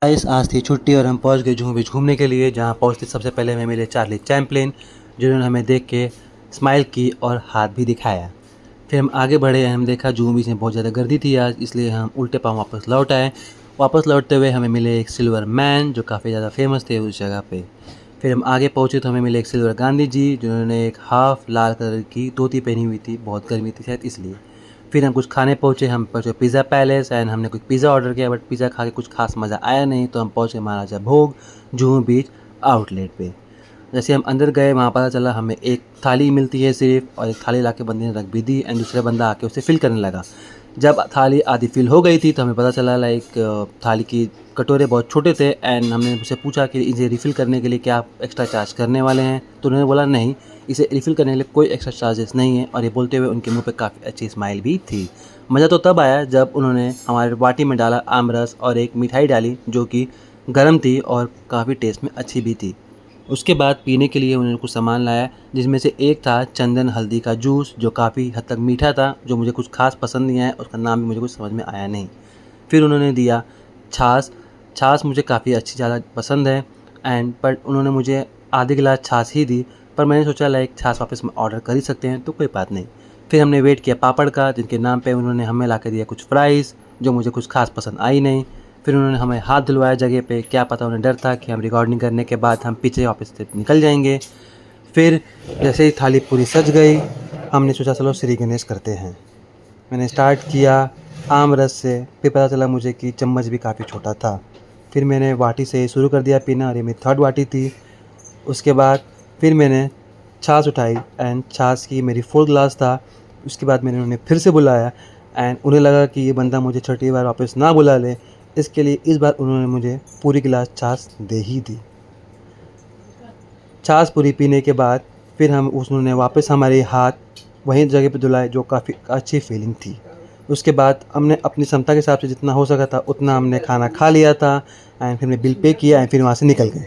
Guys आज थी छुट्टी और हम पहुंच गए जूहू बीच घूमने के लिए। जहां पहुंचते सबसे पहले हमें मिले चार्ली चैपलिन, जिन्होंने हमें देख के स्माइल की और हाथ भी दिखाया। फिर हम आगे बढ़े, हम देखा जूहू बीच में बहुत ज़्यादा गर्दी थी आज, इसलिए हम उल्टे पाँव वापस लौट आए। वापस लौटते हुए हमें मिले एक सिल्वर मैन जो काफ़ी ज़्यादा फेमस थे उस जगह पे। फिर हम आगे पहुँचे तो हमें मिले एक सिल्वर गांधी जी, जिन्होंने एक हाफ लाल कलर की धोती पहनी हुई थी, बहुत गर्मी थी शायद इसलिए। फिर हम कुछ खाने पहुँचे, हम पहुँचे पिज़्ज़ा पैलेस एंड हमने कुछ पिज़्ज़ा ऑर्डर किया, बट पिज़्ज़ा खा के कुछ खास मज़ा आया नहीं, तो हम पहुँचे महाराजा भोग जुहू बीच आउटलेट पे। जैसे हम अंदर गए वहाँ पता चला हमें एक थाली मिलती है सिर्फ, और एक थाली लाके बंदे ने रख भी दी एंड दूसरा बंदा आके उसे फिल करने लगा। जब थाली आधी फिल हो गई थी तो हमें पता चला लाइक थाली की कटोरे बहुत छोटे थे एंड हमने उनसे पूछा कि इसे रिफ़िल करने के लिए क्या आप एक्स्ट्रा चार्ज करने वाले हैं, तो उन्होंने बोला नहीं, इसे रिफ़िल करने के लिए कोई एक्स्ट्रा चार्जेस नहीं है। और ये बोलते हुए उनके मुंह पे काफ़ी अच्छी स्माइल भी थी। मज़ा तो तब आया जब उन्होंने हमारे बाटी में डाला आम रस और एक मिठाई डाली जो कि गर्म थी और काफ़ी टेस्ट में अच्छी भी थी। उसके बाद पीने के लिए उन्होंने कुछ सामान लाया, जिसमें से एक था चंदन हल्दी का जूस जो काफ़ी हद तक मीठा था, जो मुझे कुछ खास पसंद नहीं आया, उसका नाम भी मुझे कुछ समझ में आया नहीं। फिर उन्होंने दिया छाछ। छाछ मुझे काफ़ी अच्छी ज़्यादा पसंद है एंड बट उन्होंने मुझे आधे गिलास छाछ ही दी, पर मैंने सोचा लाइक छाछ वापस में ऑर्डर कर ही सकते हैं तो कोई बात नहीं। फिर हमने वेट किया पापड़ का, जिनके नाम पे उन्होंने हमें ला के दिया कुछ फ्राइज़ जो मुझे कुछ खास पसंद आई नहीं। फिर उन्होंने हमें हाथ धुलवाया जगह पे, क्या पता उन्हें डर था कि हम रिकॉर्डिंग करने के बाद हम पीछे वापस से निकल जाएंगे। फिर जैसे ही थाली पूरी सज गई, हमने सोचा चलो श्री गणेश करते हैं। मैंने स्टार्ट किया आम रस से, फिर पता चला मुझे कि चम्मच भी काफ़ी छोटा था। फिर मैंने वाटी से शुरू कर दिया पीना और ये मेरी थर्ड वाटी थी। उसके बाद फिर मैंने छाछ उठाई एंड छाछ की मेरी फोर्थ ग्लास था। उसके बाद मैंने उन्हें फिर से बुलाया एंड उन्हें लगा कि ये बंदा मुझे छठी बार वापस ना बुला ले, इसके लिए इस बार उन्होंने मुझे पूरी गिलास छाछ दे ही दी। छाछ पूरी पीने के बाद फिर हम उन्होंने वापस हमारे हाथ वहीं जगह पे धुलाए, जो काफ़ी अच्छी फीलिंग थी। उसके बाद हमने अपनी क्षमता के हिसाब से जितना हो सका था उतना हमने खाना खा लिया था एंड फिर हमने बिल पे किया एंड फिर वहाँ से निकल गए।